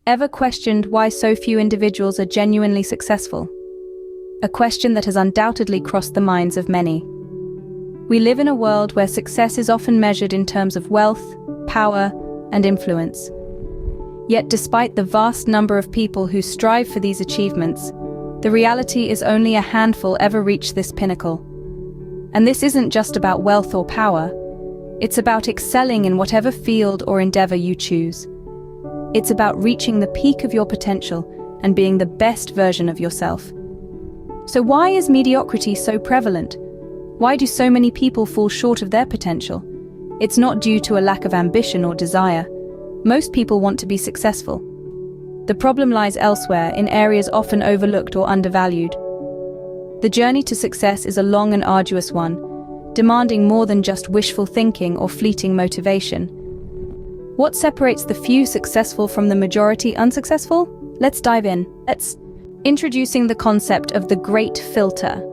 Ever questioned why so few individuals are genuinely successful? A question that has undoubtedly crossed the minds of many. We live in a world where success is often measured in terms of wealth, power, and influence. Yet despite the vast number of people who strive for these achievements, the reality is only a handful ever reach this pinnacle. And this isn't just about wealth or power. It's about excelling in whatever field or endeavor you choose. It's about reaching the peak of your potential and being the best version of yourself. So why is mediocrity so prevalent? Why do so many people fall short of their potential? It's not due to a lack of ambition or desire. Most people want to be successful. The problem lies elsewhere, in areas often overlooked or undervalued. The journey to success is a long and arduous one, demanding more than just wishful thinking or fleeting motivation. What separates the few successful from the majority unsuccessful? Let's dive in. Introducing the concept of the great filter.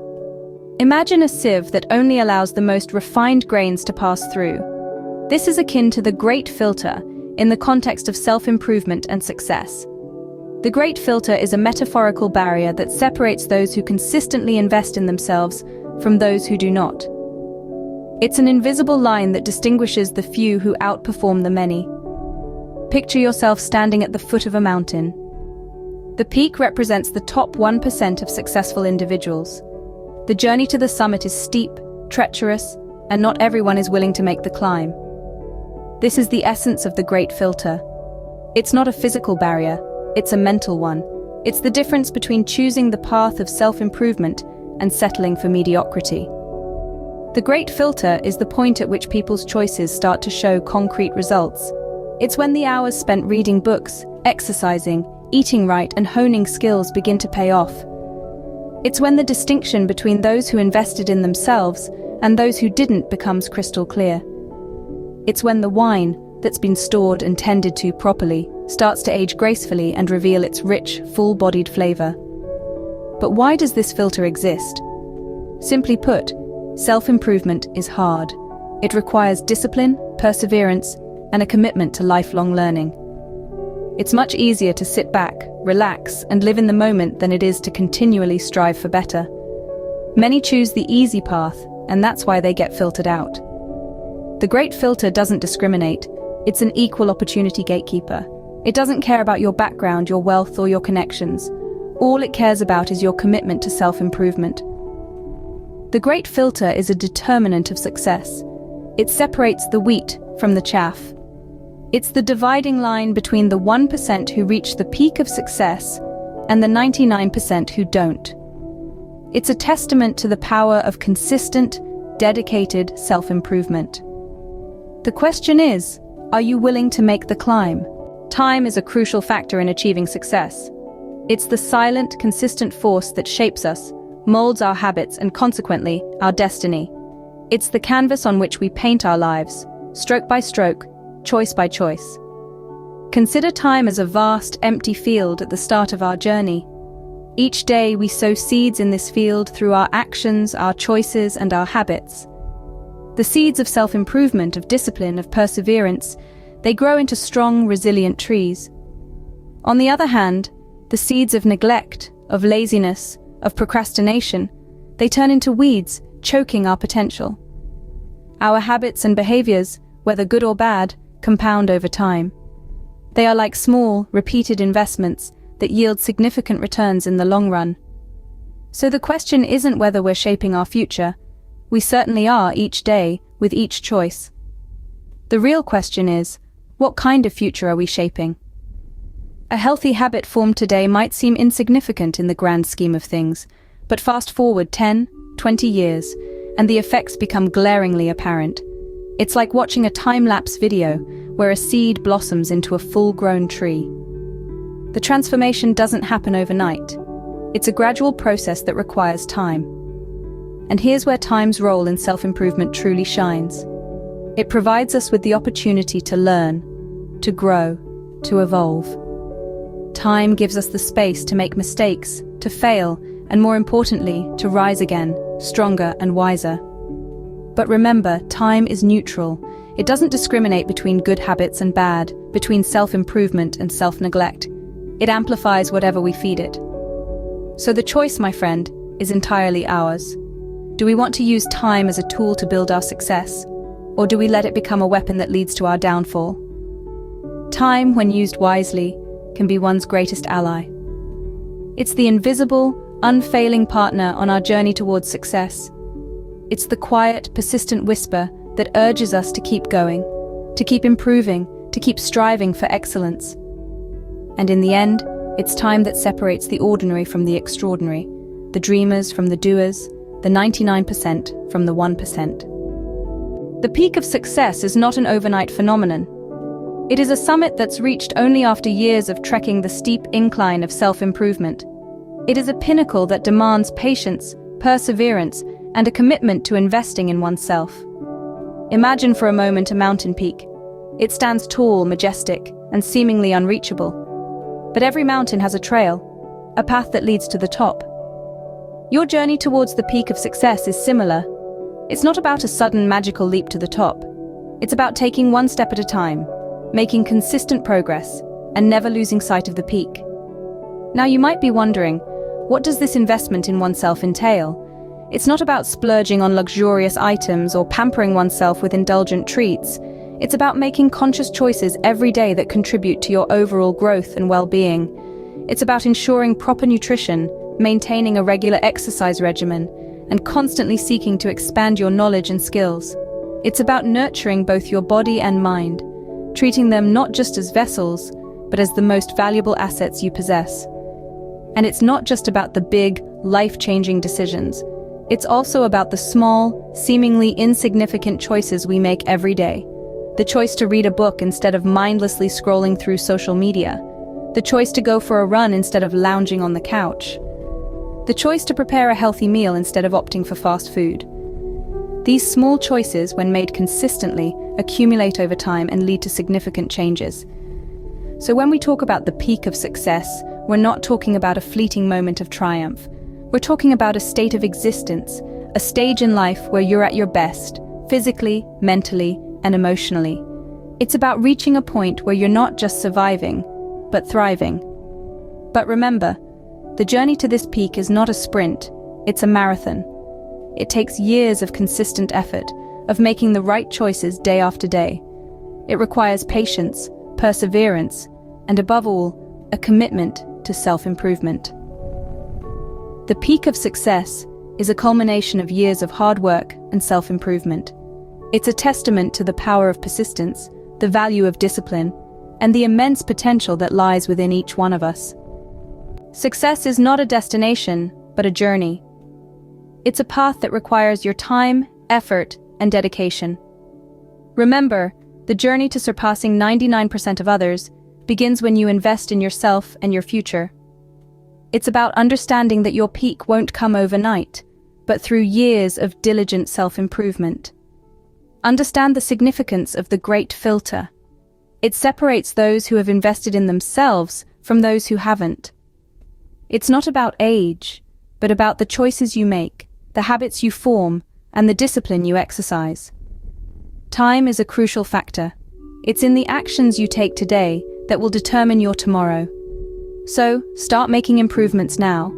Imagine a sieve that only allows the most refined grains to pass through. This is akin to the great filter in the context of self-improvement and success. The great filter is a metaphorical barrier that separates those who consistently invest in themselves from those who do not. It's an invisible line that distinguishes the few who outperform the many. Picture yourself standing at the foot of a mountain. The peak represents the top 1% of successful individuals. The journey to the summit is steep, treacherous, and not everyone is willing to make the climb. This is the essence of the great filter. It's not a physical barrier, it's a mental one. It's the difference between choosing the path of self-improvement and settling for mediocrity. The great filter is the point at which people's choices start to show concrete results. It's when the hours spent reading books, exercising, eating right, and honing skills begin to pay off. It's when the distinction between those who invested in themselves and those who didn't becomes crystal clear. It's when the wine, that's been stored and tended to properly, starts to age gracefully and reveal its rich, full-bodied flavor. But why does this filter exist? Simply put, self-improvement is hard. It requires discipline, perseverance, and a commitment to lifelong learning. It's much easier to sit back, relax, and live in the moment than it is to continually strive for better. Many choose the easy path, and that's why they get filtered out. The great filter doesn't discriminate. It's an equal opportunity gatekeeper. It doesn't care about your background, your wealth, or your connections. All it cares about is your commitment to self-improvement. The great filter is a determinant of success. It separates the wheat from the chaff. It's the dividing line between the 1% who reach the peak of success and the 99% who don't. It's a testament to the power of consistent, dedicated self-improvement. The question is, are you willing to make the climb? Time is a crucial factor in achieving success. It's the silent, consistent force that shapes us, molds our habits, and consequently, our destiny. It's the canvas on which we paint our lives, stroke by stroke, choice by choice. Consider time as a vast, empty field at the start of our journey. Each day we sow seeds in this field through our actions, our choices, and our habits. The seeds of self-improvement, of discipline, of perseverance, they grow into strong, resilient trees. On the other hand, the seeds of neglect, of laziness, of procrastination, they turn into weeds, choking our potential. Our habits and behaviors, whether good or bad, compound over time. They are like small, repeated investments that yield significant returns in the long run. So the question isn't whether we're shaping our future. We certainly are each day, with each choice. The real question is, what kind of future are we shaping? A healthy habit formed today might seem insignificant in the grand scheme of things, but fast forward 10, 20 years, and the effects become glaringly apparent. It's like watching a time-lapse video where a seed blossoms into a full-grown tree. The transformation doesn't happen overnight. It's a gradual process that requires time. And here's where time's role in self-improvement truly shines. It provides us with the opportunity to learn, to grow, to evolve. Time gives us the space to make mistakes, to fail, and more importantly, to rise again, stronger and wiser. But remember, time is neutral. It doesn't discriminate between good habits and bad, between self-improvement and self-neglect. It amplifies whatever we feed it. So the choice, my friend, is entirely ours. Do we want to use time as a tool to build our success, or do we let it become a weapon that leads to our downfall? Time, when used wisely, can be one's greatest ally. It's the invisible, unfailing partner on our journey towards success. It's the quiet, persistent whisper that urges us to keep going, to keep improving, to keep striving for excellence. And in the end, it's time that separates the ordinary from the extraordinary, the dreamers from the doers, the 99% from the 1%. The peak of success is not an overnight phenomenon. It is a summit that's reached only after years of trekking the steep incline of self-improvement. It is a pinnacle that demands patience, perseverance, and a commitment to investing in oneself. Imagine for a moment a mountain peak. It stands tall, majestic, and seemingly unreachable. But every mountain has a trail, a path that leads to the top. Your journey towards the peak of success is similar. It's not about a sudden magical leap to the top. It's about taking one step at a time, making consistent progress, and never losing sight of the peak. Now you might be wondering, what does this investment in oneself entail? It's not about splurging on luxurious items or pampering oneself with indulgent treats. It's about making conscious choices every day that contribute to your overall growth and well-being. It's about ensuring proper nutrition, maintaining a regular exercise regimen, and constantly seeking to expand your knowledge and skills. It's about nurturing both your body and mind, treating them not just as vessels, but as the most valuable assets you possess. And it's not just about the big, life-changing decisions. It's also about the small, seemingly insignificant choices we make every day. The choice to read a book instead of mindlessly scrolling through social media. The choice to go for a run instead of lounging on the couch. The choice to prepare a healthy meal instead of opting for fast food. These small choices, when made consistently, accumulate over time and lead to significant changes. So when we talk about the peak of success, we're not talking about a fleeting moment of triumph. We're talking about a state of existence, a stage in life where you're at your best, physically, mentally, and emotionally. It's about reaching a point where you're not just surviving, but thriving. But remember, the journey to this peak is not a sprint, it's a marathon. It takes years of consistent effort, of making the right choices day after day. It requires patience, perseverance, and above all, a commitment to self-improvement. The peak of success is a culmination of years of hard work and self-improvement. It's a testament to the power of persistence, the value of discipline, and the immense potential that lies within each one of us. Success is not a destination, but a journey. It's a path that requires your time, effort, and dedication. Remember, the journey to surpassing 99% of others begins when you invest in yourself and your future. It's about understanding that your peak won't come overnight, but through years of diligent self-improvement. Understand the significance of the great filter. It separates those who have invested in themselves from those who haven't. It's not about age, but about the choices you make, the habits you form, and the discipline you exercise. Time is a crucial factor. It's in the actions you take today that will determine your tomorrow. So, start making improvements now.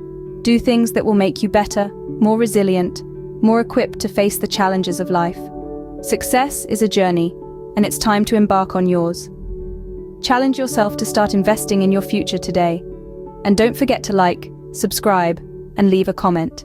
Do things that will make you better, more resilient, more equipped to face the challenges of life. Success is a journey, and it's time to embark on yours. Challenge yourself to start investing in your future today. And don't forget to like, subscribe, and leave a comment.